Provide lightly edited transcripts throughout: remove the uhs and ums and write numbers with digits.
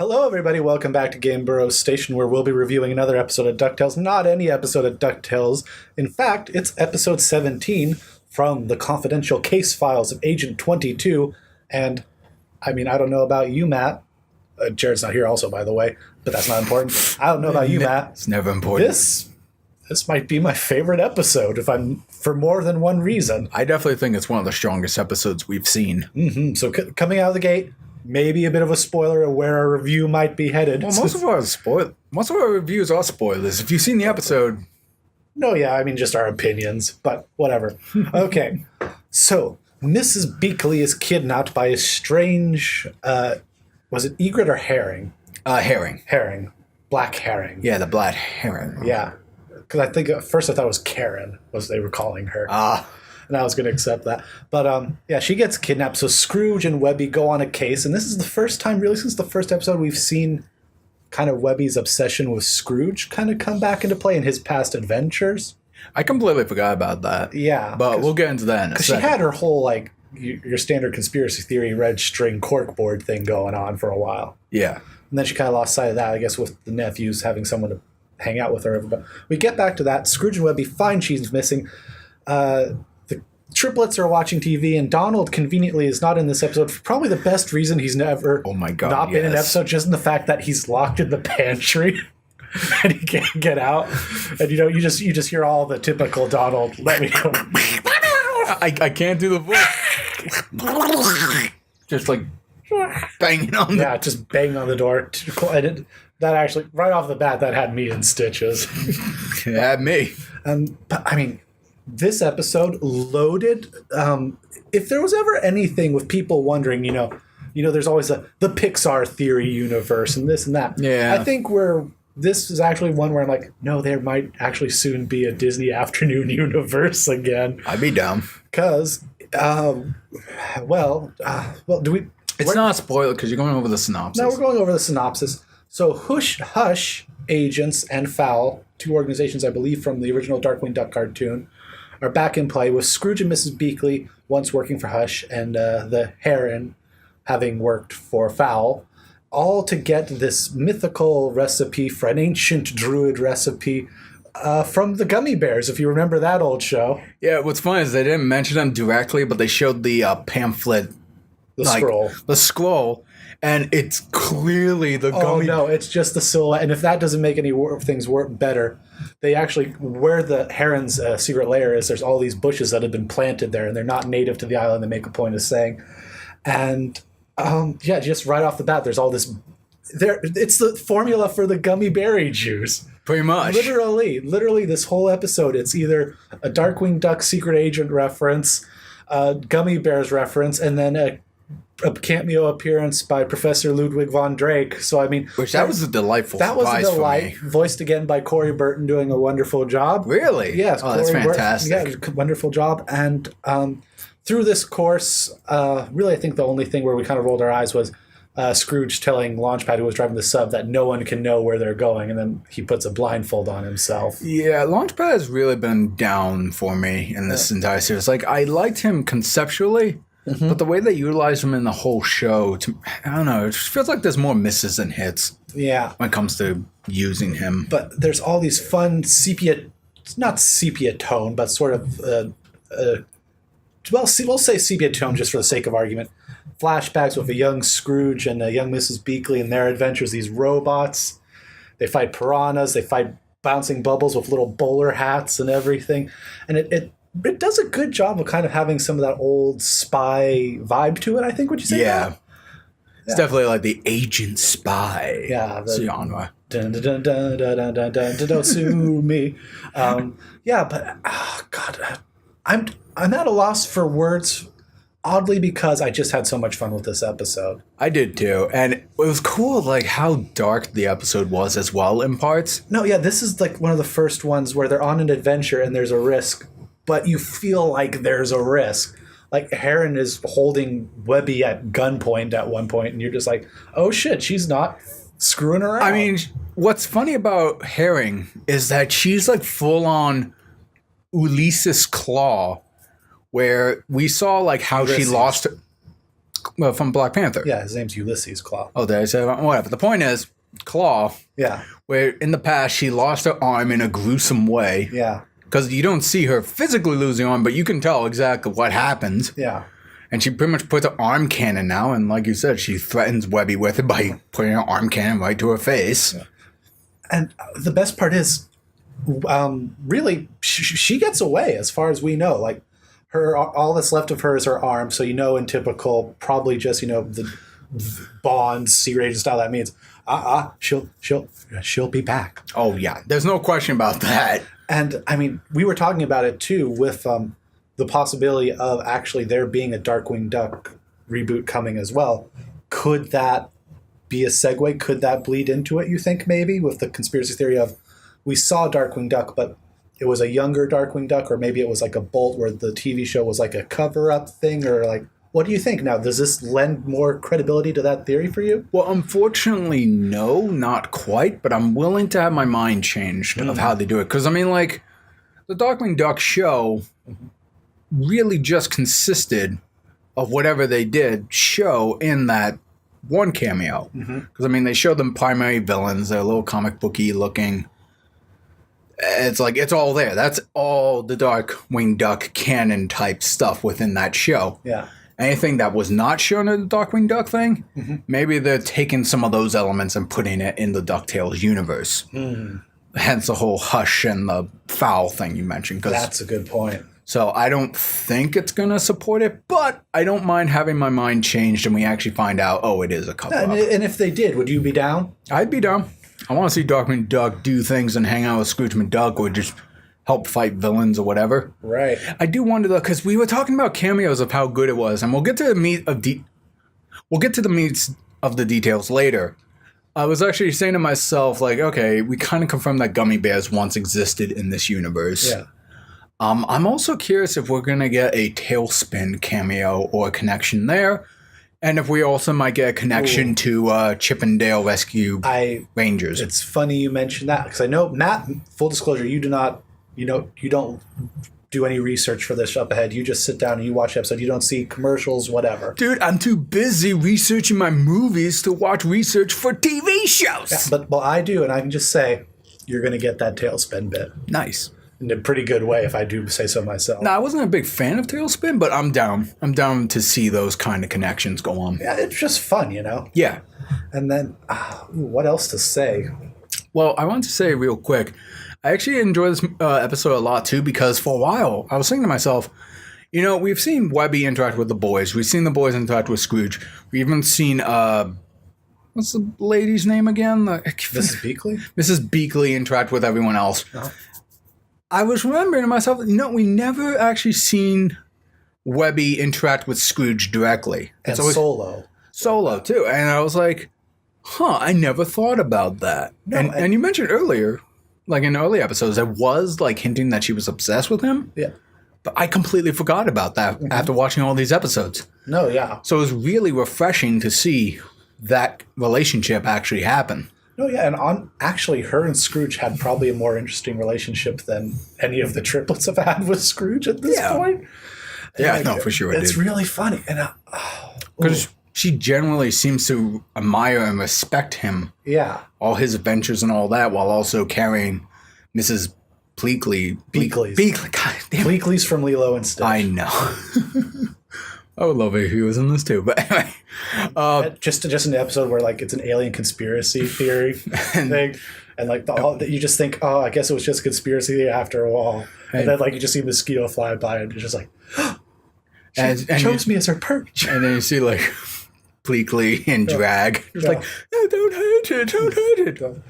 Hello, everybody. Welcome back to Game Burrow's station, where we'll be reviewing another episode of Ducktales. Not any episode of Ducktales. In fact, it's episode 17 from the confidential case files of Agent 22. And, I don't know about you, Matt. Jared's not here also, by the way, but that's not important. I don't know about you, Matt. It's never important. This might be my favorite episode, for more than one reason. I definitely think it's one of the strongest episodes we've seen. Mm-hmm. So coming out of the gate, maybe a bit of a spoiler of where our review might be headed. Well, most of our reviews are spoilers. If you've seen the episode... No, yeah, just our opinions, but whatever. Okay, so Mrs. Beakley is kidnapped by a strange... was it egret or herring? Herring. Herring. Black herring. Yeah, the black herring. Yeah. Because I think at first I thought it was Karen, was they were calling her. And I was going to accept that. But, she gets kidnapped. So Scrooge and Webby go on a case. And this is the first time, really, since the first episode, we've seen kind of Webby's obsession with Scrooge kind of come back into play in his past adventures. I completely forgot about that. Yeah. But we'll get into that in a second. Because she had her whole, your standard conspiracy theory red string corkboard thing going on for a while. Yeah. And then she kind of lost sight of that, I guess, with the nephews having someone to hang out with her. But we get back to that. Scrooge and Webby find she's missing. The triplets are watching TV, and Donald conveniently is not in this episode for probably the best reason he's never not been in an episode, just in the fact that he's locked in the pantry and he can't get out. And you just hear all the typical Donald, let me go. I can't do the voice. Just banging on the... Yeah, just banging on the door. And that actually, right off the bat, that had me in stitches. It had me. But this episode loaded. If there was ever anything with people wondering, there's always the Pixar theory universe and this and that. Yeah. I think this is actually one where I'm like, no, there might actually soon be a Disney afternoon universe again. I'd be down. Because, do we... It's not a spoiler because you're going over the synopsis. No, we're going over the synopsis. So Hush Agents and Fowl, two organizations, I believe, from the original Darkwing Duck cartoon, are back in play with Scrooge and Mrs. Beakley once working for Hush and the Heron having worked for Fowl, all to get this mythical recipe for an ancient druid recipe from the Gummy Bears, if you remember that old show. Yeah, what's funny is they didn't mention them directly, but they showed the pamphlet. The scroll. And it's clearly the gummy... Oh, no, it's just the silhouette. And if that doesn't make any things work better, they actually... Where the Heron's secret lair is, there's all these bushes that have been planted there, and they're not native to the island, they make a point of saying. And, just right off the bat, there's all this... It's the formula for the gummy berry juice. Pretty much. Literally, this whole episode, it's either a Darkwing Duck secret agent reference, a Gummy Bears reference, and then a cameo appearance by Professor Ludwig von Drake. So, that was a delightful surprise. That was a delight. Voiced again by Corey Burton, doing a wonderful job. Really? Yes. Oh, that's fantastic. Wonderful job. And through this course, really, I think the only thing where we kind of rolled our eyes was Scrooge telling Launchpad, who was driving the sub, that no one can know where they're going, and then he puts a blindfold on himself. Yeah, Launchpad has really been down for me in this entire series. I liked him conceptually, but the way they utilize him in the whole show, I don't know, it just feels like there's more misses than hits. Yeah. When it comes to using him. But there's all these fun sepia, not sepia tone, but sort of, we'll say sepia tone just for the sake of argument. Flashbacks with a young Scrooge and a young Mrs. Beakley and their adventures. These robots, they fight piranhas, they fight bouncing bubbles with little bowler hats and everything. And it does a good job of kind of having some of that old spy vibe to it, I think. Would you say that? It's definitely like the agent spy genre. Dun, dun, dun, dun, dun, dun, dun, dun, don't sue me. But God, I'm at a loss for words. Oddly, because I just had so much fun with this episode. I did too. And it was cool, how dark the episode was as well in parts. No, yeah, this is one of the first ones where they're on an adventure and there's a risk, but you feel like there's a risk. Heron is holding Webby at gunpoint at one point, and you're just like, oh shit, she's not screwing around. What's funny about Herring is that she's full on Ulysses Claw, where we saw how she lost her. Well, from Black Panther. Yeah, his name's Ulysses Claw. Oh, did I say whatever? The point is, Claw. Yeah. Where in the past she lost her arm in a gruesome way. Yeah. Because you don't see her physically losing arm, but you can tell exactly what happened. Yeah. And she pretty much puts an arm cannon now, and like you said, she threatens Webby with it by putting an arm cannon right to her face. Yeah. And the best part is, really, she gets away as far as we know. Like, all that's left of her is her arm. So in typical, probably just the Bond secret agent style, that means she'll be back. Oh yeah, there's no question about that. And I mean, we were talking about it too with the possibility of actually there being a Darkwing Duck reboot coming as well. Could that be a segue? Could that bleed into it, you think, maybe, with the conspiracy theory of we saw Darkwing Duck, but it was a younger Darkwing Duck, or maybe it was like a Bolt where the TV show was like a cover-up thing, or like, what do you think now? Does this lend more credibility to that theory for you? Well, unfortunately, no, not quite, but I'm willing to have my mind changed of how they do it. Because, I mean, like, the Darkwing Duck show really just consisted of whatever they did show in that one cameo. Because, I mean, they showed them primary villains. They're a little comic booky looking. It's like, it's all there. That's all the Darkwing Duck canon type stuff within that show. Yeah. Anything that was not shown in the Darkwing Duck thing, maybe they're taking some of those elements and putting it in the Ducktales universe. Hence the whole Hush and the Fowl thing you mentioned. That's a good point. So I don't think it's going to support it, but I don't mind having my mind changed and we actually find out, oh, it is a cover-up. And if they did, would you be down? I'd be down. I want to see Darkwing Duck do things and hang out with Scrooge McDuck or just help fight villains or whatever. Right. I do wonder though, because we were talking about cameos of how good it was, and we'll get to the meat of the details later. I was actually saying to myself, like, okay, we kind of confirmed that gummy bears once existed in this universe. Yeah. I'm also curious if we're gonna get a Tailspin cameo or a connection there, and if we also might get a connection to Chip and Dale Rescue Rangers. It's funny you mentioned that because I know, Matt. Full disclosure, you do not. You don't do any research for this up ahead. You just sit down and you watch the episode. You don't see commercials, whatever. Dude, I'm too busy researching my movies to watch research for TV shows. Yeah, but I do, and I can just say you're going to get that Tailspin bit. Nice. In a pretty good way, if I do say so myself. No, I wasn't a big fan of Tailspin, but I'm down. I'm down to see those kind of connections go on. Yeah, it's just fun, Yeah. And then, what else to say? Well, I want to say real quick, I actually enjoyed this episode a lot too, because for a while I was thinking to myself, we've seen Webby interact with the boys. We've seen the boys interact with Scrooge. We've even seen, what's the lady's name again? Mrs. Beakley? Mrs. Beakley interact with everyone else. Uh-huh. I was remembering to myself, we never actually seen Webby interact with Scrooge directly. It's always Solo too. And I was like, I never thought about that. No, and you mentioned earlier, like in early episodes, it was like hinting that she was obsessed with him. Yeah. But I completely forgot about that after watching all these episodes. No, yeah. So it was really refreshing to see that relationship actually happen. No, yeah, and actually, her and Scrooge had probably a more interesting relationship than any of the triplets have had with Scrooge at this point. Yeah, no, for sure. It's really funny. And because she generally seems to admire and respect him. Yeah. All his adventures and all that, while also carrying Mrs. Beakley's. God damn. Bleakley's from Lilo and Stitch. I know. I would love it if he was in this too, but anyway. Just an episode where like it's an alien conspiracy theory thing, and like you just think, oh, I guess it was just a conspiracy theory after a while, and then like you just see a mosquito fly by, and you're just like, she chose me as her perch, and then you see like Bleakley in drag, it's like, no, don't hurt it, or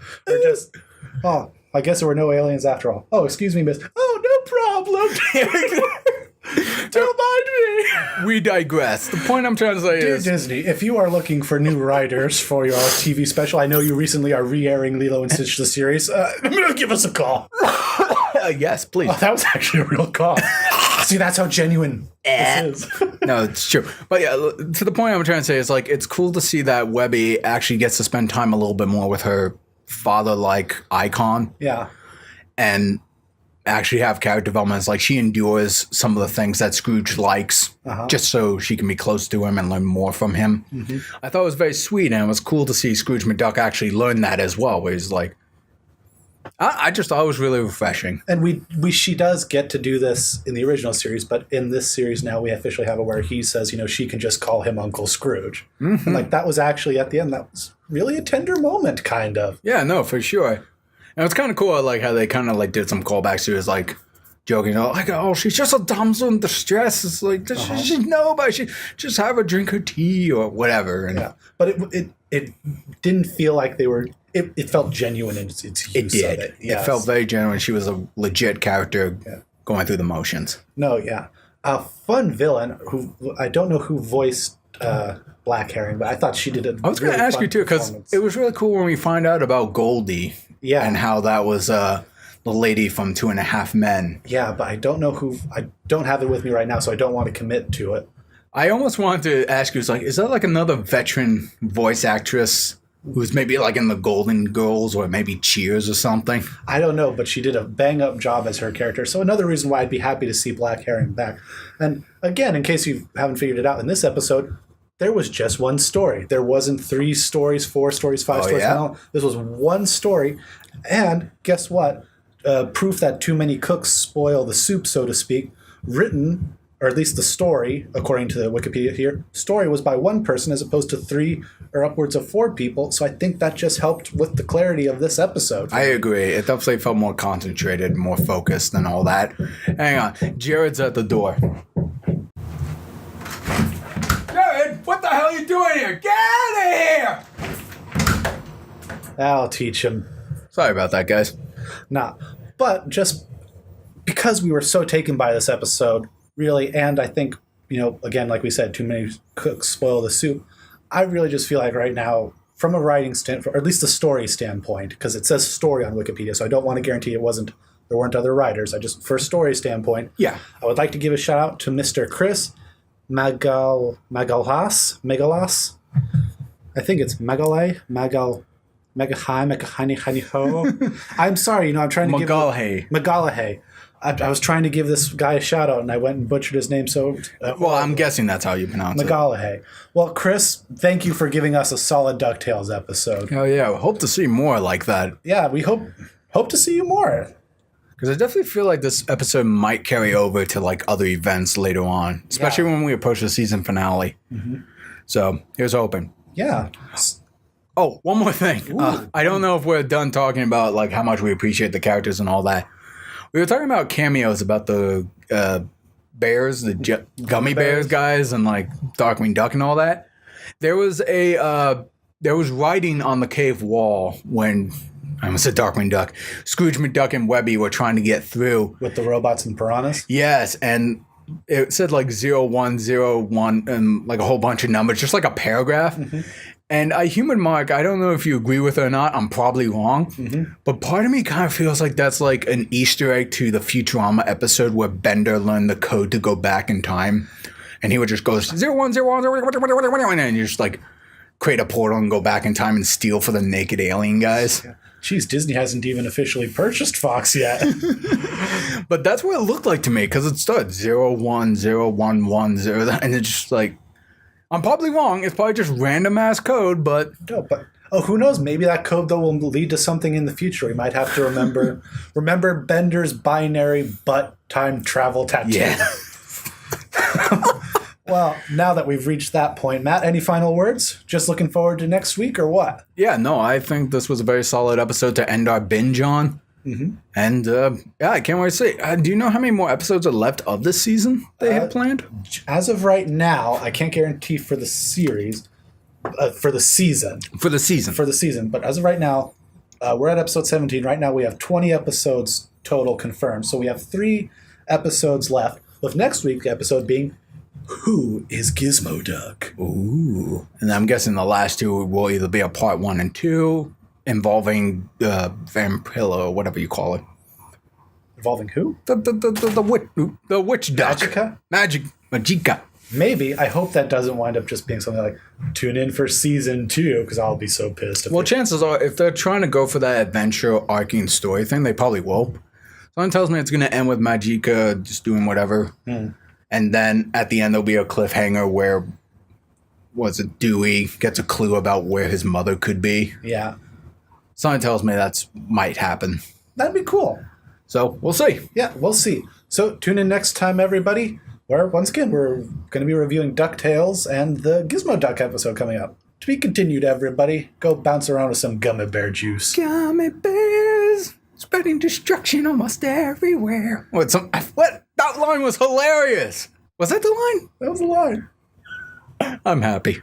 just, oh, I guess there were no aliens after all. Oh, excuse me, miss. Oh, no problem. Don't mind me. We digress. The point I'm trying to say is, Disney, if you are looking for new writers for your TV special, I know you recently are re-airing Lilo and Stitch the series. Give us a call. Yes, please. Oh, that was actually a real call. See, that's how genuine this is. No, it's true. But yeah, to the point I'm trying to say is like, it's cool to see that Webby actually gets to spend time a little bit more with her father-like icon. Yeah. And actually have character developments. Like she endures some of the things that Scrooge likes just so she can be close to him and learn more from him. I thought it was very sweet, and it was cool to see Scrooge McDuck actually learn that as well, where he's like, I just thought it was really refreshing. And she does get to do this in the original series, but in this series now we officially have it where he says, she can just call him Uncle Scrooge. And like that was actually at the end, that was really a tender moment, kind of. Yeah, no, for sure. And it's kind of cool, like how they kind of like did some callbacks to his like joking, like, oh, she's just a damsel in distress. It's like, she know, but she just have a drink of tea or whatever. And yeah, but it didn't feel like they were. It felt genuine in its use. It did. Of it. Yes. It felt very genuine. She was a legit character going through the motions. No, yeah, a fun villain who I don't know who voiced Black Herring, but I thought she did I was going to ask you too, because it was really cool when we find out about Goldie. Yeah. And how that was the lady from 2.5 Men. Yeah, but I don't know who. I don't have it with me right now, so I don't want to commit to it. I almost wanted to ask you, is that like another veteran voice actress who's maybe like in the Golden Girls or maybe Cheers or something? I don't know, but she did a bang-up job as her character. So another reason why I'd be happy to see Black Herring back. And again, in case you haven't figured it out, in this episode, there was just one story. There wasn't 3 stories, 4 stories, 5 stories. Yeah? No, this was one story. And guess what? Proof that too many cooks spoil the soup, so to speak, written, or at least the story, according to the Wikipedia here, story was by one person as opposed to 3 or upwards of 4 people. So I think that just helped with the clarity of this episode. I agree. It definitely felt more concentrated, more focused and all that. Hang on. Jared's at the door. Jared, what the hell are you doing here? Get out of here! I'll teach him. Sorry about that, guys. Nah, but just because we were so taken by this episode, really, and I think, again, like we said, too many cooks spoil the soup, I really just feel like right now, from a writing standpoint, or at least a story standpoint, because it says story on Wikipedia, so I don't want to guarantee there weren't other writers. For a story standpoint, yeah, I would like to give a shout out to Mr. Chris Magalas. I think it's Megahai. I'm sorry, I'm trying to give Magalhae. I was trying to give this guy a shout out, and I went and butchered his name. So, well, I'm guessing that's how you pronounce it. Magalhae. Well, Chris, thank you for giving us a solid Ducktales episode. Oh yeah, we hope to see more like that. Yeah, we hope to see you more. Because I definitely feel like this episode might carry over to like other events later on, especially when we approach the season finale. Mm-hmm. So here's hoping. Yeah. Oh, one more thing. I don't know if we're done talking about like how much we appreciate the characters and all that. We were talking about cameos about the bears, the gummy bears guys, and like Darkwing Duck and all that. There was writing on the cave wall when I almost said Darkwing Duck. Scrooge McDuck and Webby were trying to get through with the robots and piranhas. Yes, and it said like 0101 and like a whole bunch of numbers, just like a paragraph. Mm-hmm. And I humored Mark. I don't know if you agree with it or not. I'm probably wrong. Mm-hmm. But part of me kind of feels like that's like an Easter egg to the Futurama episode where Bender learned the code to go back in time. And he would just go 0101, and you just like create a portal and go back in time and steal for the naked alien guys. Yeah. Jeez, Disney hasn't even officially purchased Fox yet. But that's what it looked like to me because it started 010110. And it's just like, I'm probably wrong. It's probably just random ass code, but no, but who knows? Maybe that code though will lead to something in the future. We might have to remember Bender's binary butt time travel tattoo. Yeah. Well, now that we've reached that point, Matt, any final words? Just looking forward to next week or what? Yeah, no, I think this was a very solid episode to end our binge on. Mm-hmm. And I can't wait to see. Do you know how many more episodes are left of this season they have planned? As of right now, I can't guarantee for the series, for the season. For the season. But as of right now, we're at episode 17. Right now we have 20 episodes total confirmed. So we have 3 episodes left, with next week's episode being Who is Gizmo Duck? Ooh. And I'm guessing the last 2 will either be a part 1 and 2. Involving Vampilla or whatever you call it. Involving who? The witch duck. Magica. Maybe. I hope that doesn't wind up just being something like, tune in for season 2, because I'll be so pissed. Well, chances are, if they're trying to go for that adventure arcing story thing, they probably will. Something tells me it's going to end with Magica just doing whatever. And then at the end, there'll be a cliffhanger where, Dewey gets a clue about where his mother could be. Yeah. Something tells me that might happen. That'd be cool. So we'll see. Yeah, we'll see. So tune in next time, everybody, where once again, we're going to be reviewing Ducktales and the Gizmo Duck episode coming up. To be continued, everybody. Go bounce around with some gummy bear juice. Gummy bears spreading destruction almost everywhere. What? That line was hilarious. Was that the line? That was the line. I'm happy.